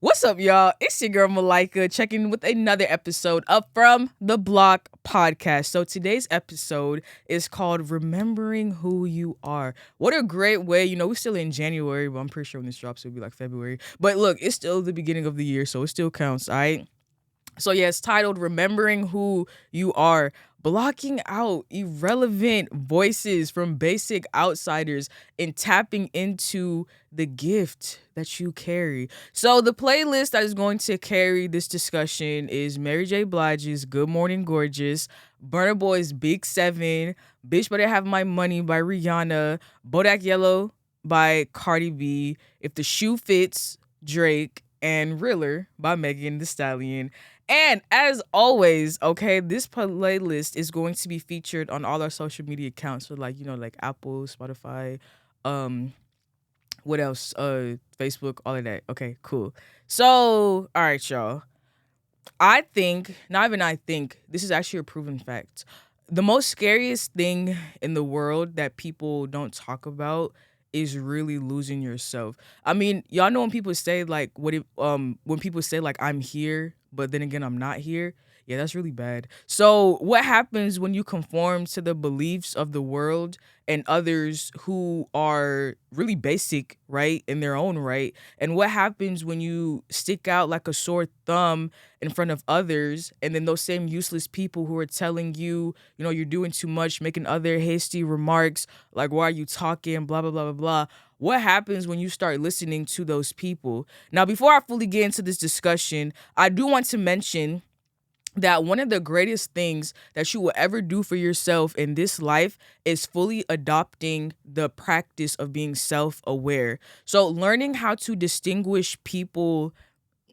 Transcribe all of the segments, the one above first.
What's up, y'all? It's your girl Malika checking in with another episode of From the Block podcast. So today's episode is called Remembering Who You Are. What a great way, we're still in January, but I'm pretty sure when this drops, it'll be like February. But look, it's still the beginning of the year, so it still counts, all right? So yeah, it's titled Remembering Who You Are. Blocking out irrelevant voices from basic outsiders and tapping into the gift that you carry. So the playlist that is going to carry this discussion is Mary J. Blige's Good Morning Gorgeous, Burna Boy's Big Seven, Bitch Better Have My Money by Rihanna, Bodak Yellow by Cardi B, If the Shoe Fits, Drake, and Riller by Megan Thee Stallion. And as always, okay, this playlist is going to be featured on all our social media accounts. So like Apple, Spotify, um, what else? Facebook, all of that. Okay, cool. So, all right, y'all. I think, not even I think, this is actually a proven fact. The most scariest thing in the world that people don't talk about is really losing yourself. I mean, y'all know when people say like when people say like I'm here, but then again I'm not here. Yeah, that's really bad. So, what happens when you conform to the beliefs of the world and others who are really basic, right, in their own right? And what happens when you stick out like a sore thumb in front of others, and then those same useless people who are telling you, you're doing too much, making other hasty remarks like, why are you talking, blah, blah, blah, blah, blah. What happens when you start listening to those people? Now, before I fully get into this discussion, I do want to mention that one of the greatest things that you will ever do for yourself in this life is fully adopting the practice of being self-aware. So learning how to distinguish people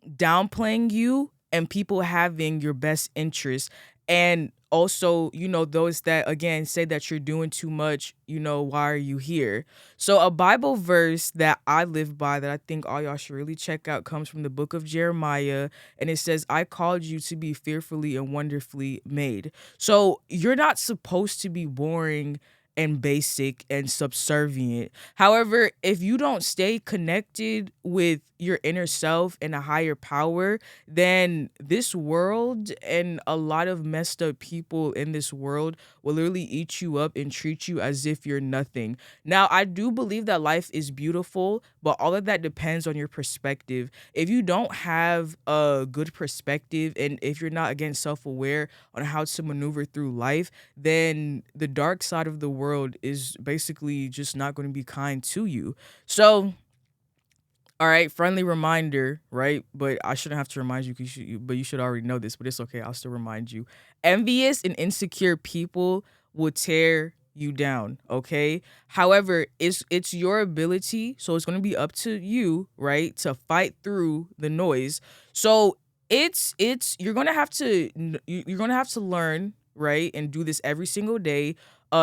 downplaying you and people having your best interest, and also those that again say that you're doing too much, why are you here? So a Bible verse that I live by that I think all y'all should really check out comes from the book of Jeremiah, and it says, I called you to be fearfully and wonderfully made. So you're not supposed to be boring and basic and subservient. However, if you don't stay connected with your inner self and a higher power, then this world and a lot of messed up people in this world will literally eat you up and treat you as if you're nothing. Now, I do believe that life is beautiful, but all of that depends on your perspective. If you don't have a good perspective and if you're not, again, self-aware on how to maneuver through life, then the dark side of the world is basically just not going to be kind to you. So, all right, friendly reminder, right? But I shouldn't have to remind you because you should already know this, but it's okay. I'll still remind you. Envious and insecure people will tear you down, okay? However, it's your ability, so it's going to be up to you, right, to fight through the noise. So, it's you're going to have to learn, right, and do this every single day.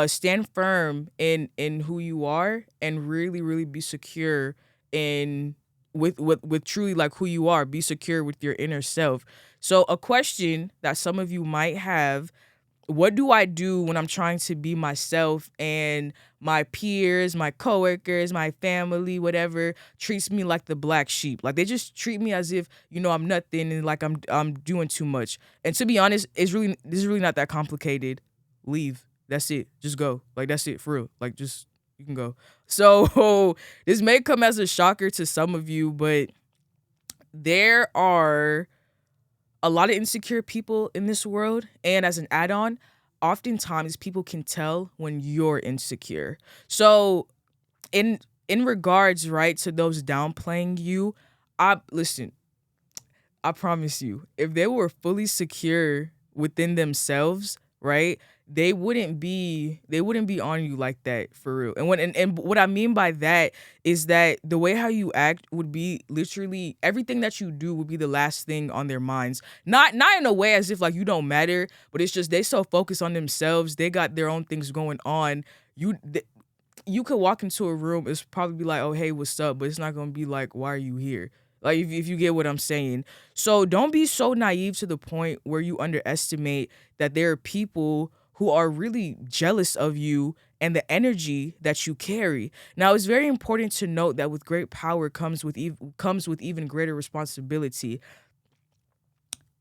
Stand firm in who you are and really really be secure in with truly like who you are. Be secure with your inner self. So a question that some of you might have: what do I do when I'm trying to be myself and my peers, my coworkers, my family, whatever, treats me like the black sheep? Like they just treat me as if, I'm nothing and like I'm doing too much. And to be honest, this is really not that complicated. Leave. That's it. Just go. Like that's it for real. Like just you can go. So this may come as a shocker to some of you, but there are a lot of insecure people in this world. And as an add-on, oftentimes people can tell when you're insecure. So in regards, right, to those downplaying you, listen, I promise you, if they were fully secure within themselves, right, they wouldn't be on you like that for real. And what I mean by that is that the way how you act would be literally everything that you do would be the last thing on their minds. Not in a way as if like you don't matter, but it's just they so focused on themselves, they got their own things going on. You could walk into a room, it's probably be like, oh hey, what's up? But it's not gonna be like, why are you here? Like if you get what I'm saying. So don't be so naive to the point where you underestimate that there are people who are really jealous of you and the energy that you carry. Now, it's very important to note that with great power comes with even greater responsibility.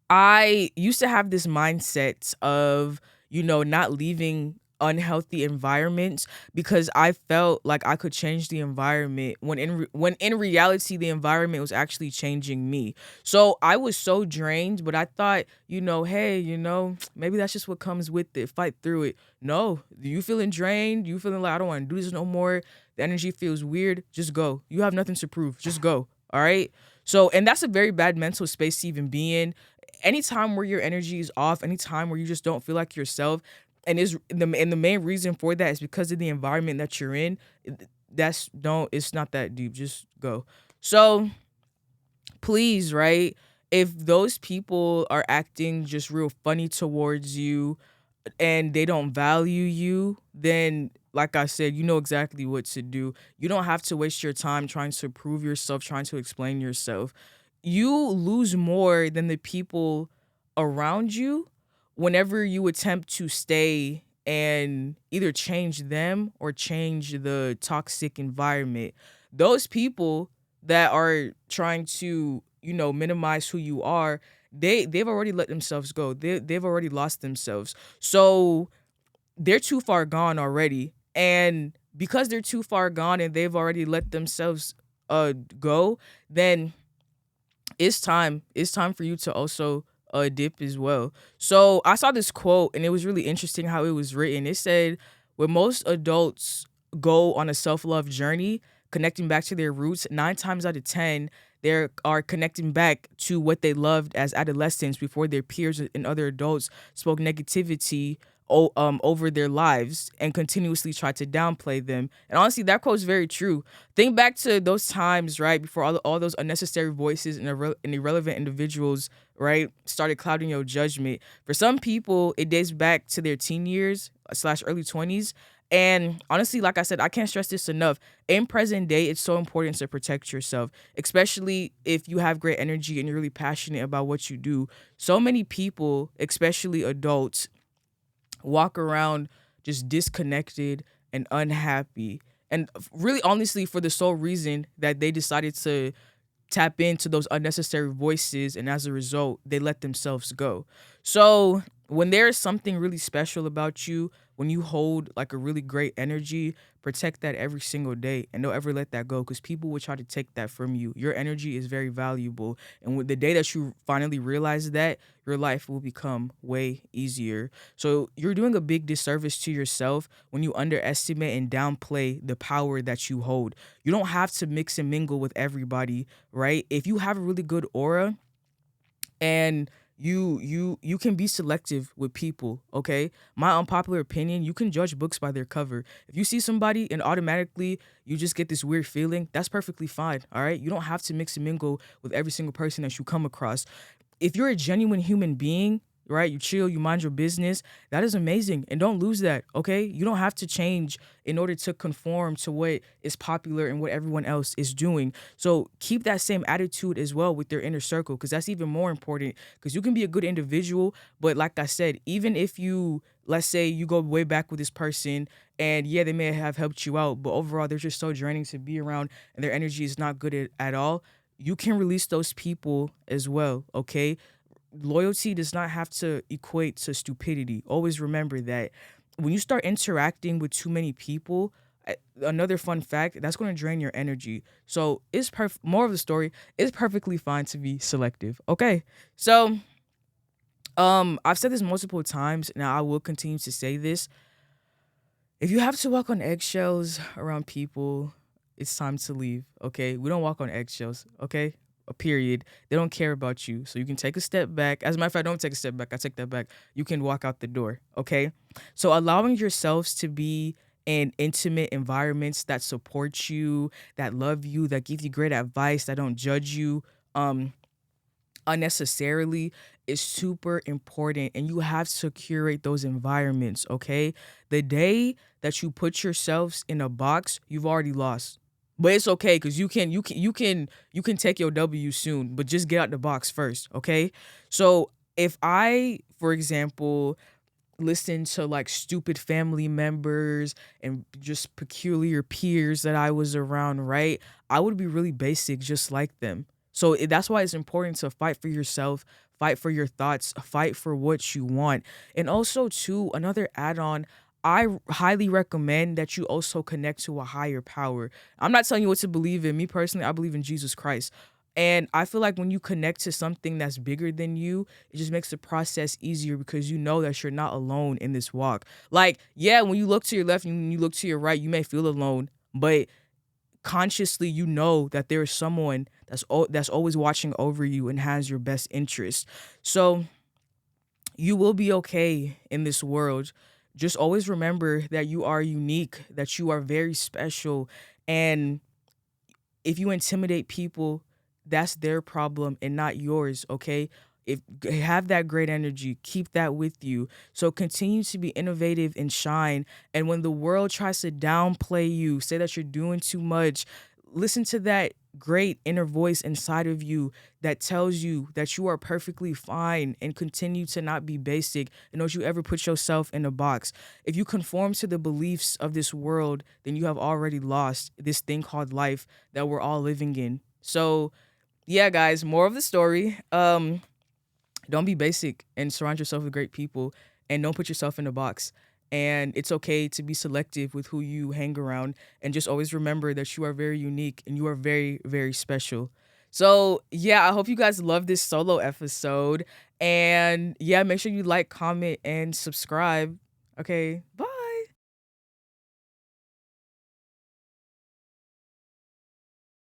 I used to have this mindset of, not leaving unhealthy environments because I felt like I could change the environment when in reality the environment was actually changing me. So I was so drained, but I thought, hey, maybe that's just what comes with it. Fight through it. No, you feeling drained? You feeling like I don't want to do this no more? The energy feels weird? Just go. You have nothing to prove. Just go. All right. So, and that's a very bad mental space to even be in. Anytime where your energy is off, anytime where you just don't feel like yourself, and the main reason for that is because of the environment that you're in. That's don't It's not that deep. Just go. So please, right? If those people are acting just real funny towards you and they don't value you, then like I said, you know exactly what to do. You don't have to waste your time trying to prove yourself, trying to explain yourself. You lose more than the people around you whenever you attempt to stay and either change them or change the toxic environment. Those people that are trying to, minimize who you are, they've already let themselves go. They've already lost themselves. So they're too far gone already. And because they're too far gone and they've already let themselves go, then it's time for you to also dip as well. So I saw this quote and it was really interesting how it was written. It said, when most adults go on a self-love journey, connecting back to their roots, 9 times out of 10 they are connecting back to what they loved as adolescents before their peers and other adults spoke negativity over their lives and continuously tried to downplay them. And honestly, that quote is very true. Think back to those times, right, before all those unnecessary voices and irrelevant individuals, right, started clouding your judgment. For some people, it dates back to their teen years slash early 20s. And honestly, like I said, I can't stress this enough. In present day, it's so important to protect yourself, especially if you have great energy and you're really passionate about what you do. So many people, especially adults, walk around just disconnected and unhappy. And really, honestly, for the sole reason that they decided to tap into those unnecessary voices. And as a result, they let themselves go. So when there is something really special about you, when you hold like a really great energy, protect that every single day and don't ever let that go because people will try to take that from you. Your energy is very valuable. And with the day that you finally realize that, your life will become way easier. So you're doing a big disservice to yourself when you underestimate and downplay the power that you hold. You don't have to mix and mingle with everybody, right? If you have a really good aura and you can be selective with people, okay? My unpopular opinion, you can judge books by their cover. If you see somebody and automatically you just get this weird feeling, that's perfectly fine, all right? You don't have to mix and mingle with every single person that you come across. If you're a genuine human being, right, you chill, you mind your business, that is amazing. And don't lose that, okay? You don't have to change in order to conform to what is popular and what everyone else is doing. So keep that same attitude as well with your inner circle, because that's even more important, because you can be a good individual, but like I said, even if you, let's say you go way back with this person and yeah, they may have helped you out, but overall they're just so draining to be around and their energy is not good at all, you can release those people as well, okay? Loyalty does not have to equate to stupidity. Always remember that when you start interacting with too many people, another fun fact, that's going to drain your energy. So it's more of the story, it's perfectly fine to be selective. Okay. So I've said this multiple times. Now I will continue to say this. If you have to walk on eggshells around people, it's time to leave. Okay. We don't walk on eggshells. Okay. A period. They don't care about you. So you can take a step back. As a matter of fact, don't take a step back. I take that back. You can walk out the door. Okay. So allowing yourselves to be in intimate environments that support you, that love you, that give you great advice, that don't judge you unnecessarily is super important. And you have to curate those environments. Okay. The day that you put yourselves in a box, you've already lost. But it's okay because you can take your W soon, but just get out the box first, okay? So if I, for example, listen to like stupid family members and just peculiar peers that I was around, right? I would be really basic just like them. So that's why it's important to fight for yourself, fight for your thoughts, fight for what you want. And also, too, another add on, highly recommend that you also connect to a higher power. I'm not telling you what to believe in. Me personally, I believe in Jesus Christ. And I feel like when you connect to something that's bigger than you, it just makes the process easier because you know that you're not alone in this walk. Like, yeah, when you look to your left and when you look to your right, you may feel alone, but consciously you know that there is someone that's always watching over you and has your best interest. So you will be okay in this world. Just always remember that you are unique, that you are very special, and if you intimidate people, that's their problem and not yours, okay? If have that great energy, keep that with you. So continue to be innovative and shine. And when the world tries to downplay you, say that you're doing too much, listen to that great inner voice inside of you that tells you that you are perfectly fine, and continue to not be basic and don't you ever put yourself in a box. If you conform to the beliefs of this world, then you have already lost this thing called life that we're all living in. So yeah, guys, more of the story. Don't be basic and surround yourself with great people, and don't put yourself in a box. And it's okay to be selective with who you hang around, and just always remember that you are very unique and you are very, very special. So yeah, I hope you guys love this solo episode. And yeah, make sure you like, comment, and subscribe. Okay, bye.